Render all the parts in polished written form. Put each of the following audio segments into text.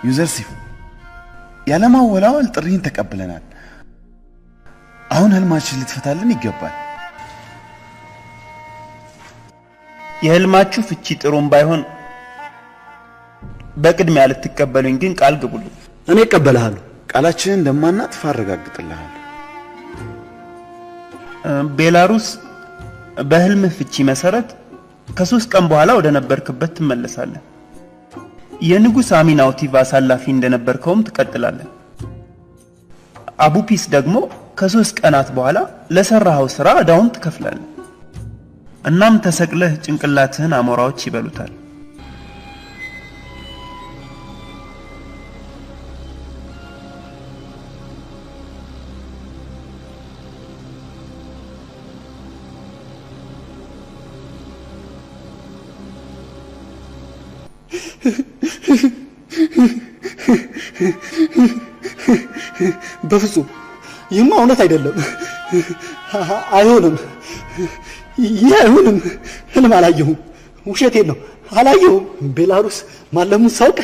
ዩዘርሲፍ ያለማወላወል ጥሪን ተቀብለናል አሁን ህልማችን ልትፈታልን ይገባል የህልማችሁ ፍቺ ጥሩም ባይሆን በቅድሚያ ልትቀበሉኝ ግን ቃል ግቡልኝ እኔ እቀበልሃለሁ ቃላችንን እንደማናጥፍ አረጋግጥልሃለሁ ቤላሩስ በህልም ፍቺ መሰረት ከ3 ቀን በኋላ ወደ ነበርክበት ትመለሳለህ የንጉስ አሚናውቲቭ አሳላፊ እንደነበርከውም ትቀጥላለህ አቡፒስ ደግሞ ከ3 ቀናት በኋላ ለሰራው ስራ አዳውን ትከፍላለህ እናም ተሰቅለህ ጭንቅላትህን አሞራዎች ይበሉታል በፍጹም ይህማ እውነት አይደለም አይሆንም ይሁንም ህልም አላየሁም ውሸቴን ነው አላየሁም ቤላሩስ ማለሙን ሳውቅ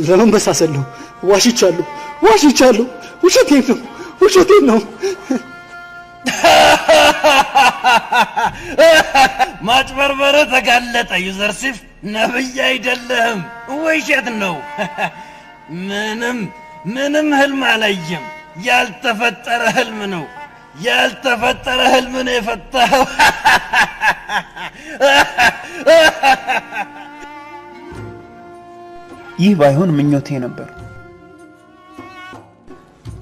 ለመመሳሰል ነው ዋሽቻለሁ ውሸቴን ነው ማጭበርበረ ተጋለጠ ዩዘርሲፍ ነብይ አይደለም ውሸት ነው ምንም ህልም አላየም ያልተፈጠረ ህልም ነው የፈታው ይህ ባይሆን ምኞቴ ነበር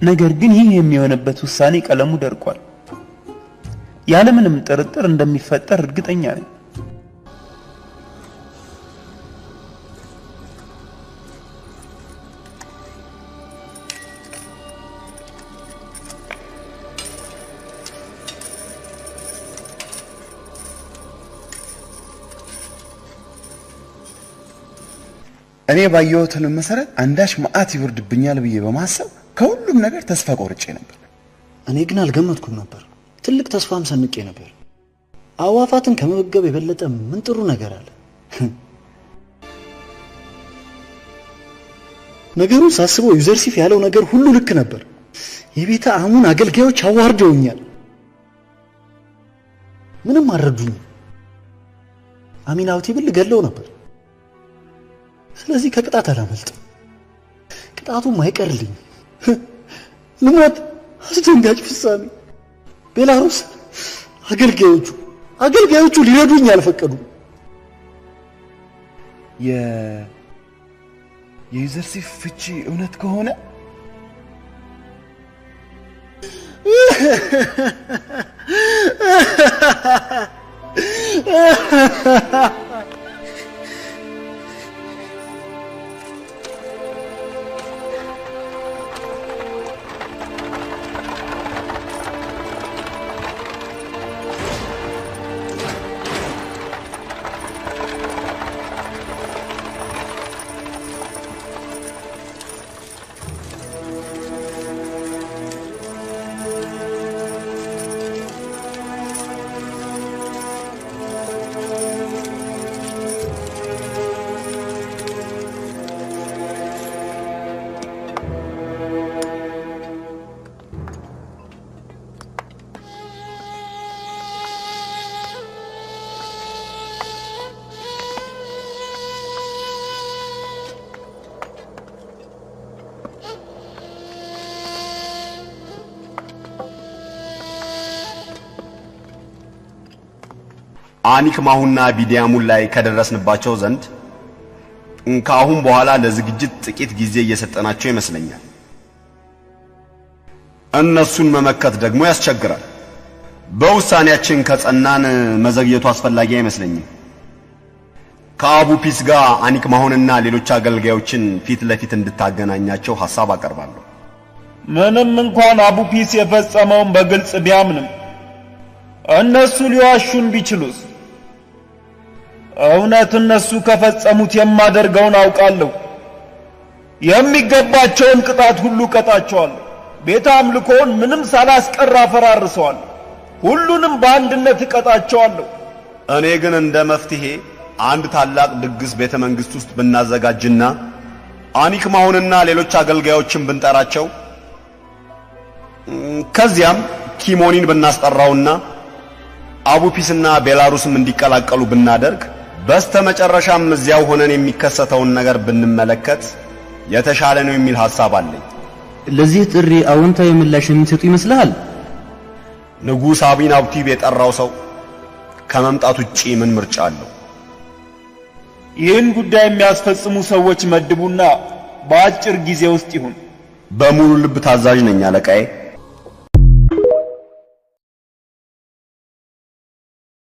ነገር ግን ይህ የሚሆንበት ውሳኔ ቀለሙ ደርቋል ያለምንም ጥርጥር እንደሚፈጠር እርግጠኛ ነኝ እኔ ባየሁት ህልም መሰረት አንዳች መዓት ይወርድብኛል ብዬ በማሰብ ከሁሉም ነገር ተስፋ ቆርጬ ነበር እኔ ግን አልገመትኩም ነበር ትልቅ ተስፋም ሰንቄ ነበር አዋፋትን ከመገብ የበለጠ ምን ጥሩ ነገር አለ ነገሩ ሳስበው ዩዘርሲፍ ያለው ነገር ሁሉ ልክ ነበር የቤተ አሙን አገልጋዮች አዋርደውኛል ምንም አረዱኝ አሚናውቲቭን ልገለው ነበር ስለዚህ ከቅጣት አላመልጥም ቅጣቱም አይቀርልኝ ልሞት አስደንጋጭ ፍጻሜ ቤላሩስ አገልጋዮቹ ሊረዱኝ አልፈቀዱ የዩዘርሲፍ ፍቺ እውነት ከሆነ አኒክ ማሁና ቢዲያሙን ላይ ከደረስንባቸው ዘንድ እንካሁን በኋላ ለዝግጅት ጥቂት ጊዜ እየሰጠናቸው ይመስለኛል እነሱን መመከት ደግሞ ያስቸግራል በውሳኔያችን ከጸናን መዘግየቱ አስፈላጊ አይመስለኝም ከአቡፒስ ጋር አኒክ ማሁንና ሌሎች አገልጋዮችን ፊት ለፊት እንድታገናኛቸው ሐሳብ አቀርባለሁ ምንም እንኳን አቡፒስ የፈጸመውን በግልጽ ቢያምንም እነሱ ሊዋሹን ቢችሉስ እውነት እነሱ ከፈጸሙት የማደርገውን አውቃለሁ የሚገባቸውን ቅጣት ሁሉ ቀጣቸዋለሁ ቤተ አምልኮን ምንም ሳላስቀር አፈራርሰዋለሁ ሁሉንም በአንድነት እቀጣቸዋለሁ እኔ ግን እንደ መፍትሄ አንድ ታላቅ ድግስ ቤተ መንግስት ውስጥ ብናዘጋጅና አኒክማውንና ሌሎች አገልጋዮችን ብንጠራቸው ከዚያም ኪሞኒን ብናስጠራውና አቡፒስና ቤላሩስም እንዲቀላቀሉ ብናደርግ በስተመጨረሻም እዚያው ሆነን የሚከሰተውን ነገር ብንመለከት የተሻለ ነው የሚል ሐሳብ አለኝ። ለዚህ ጥሪ አዎንታዊ ምላሽ የሚሰጡ ይመስልሃል? ንጉሥ አቢናብቲብ የጠራው ሰው ከመምጣት ውጪ ምን ምርጫ አለው? ይህን ጉዳይ የሚያስፈጽሙ ሰዎች መድቡና በአጭር ጊዜ ውስጥ ይሁን። በሙሉ ልብ ታዛዥ ነኝ አለቃዬ።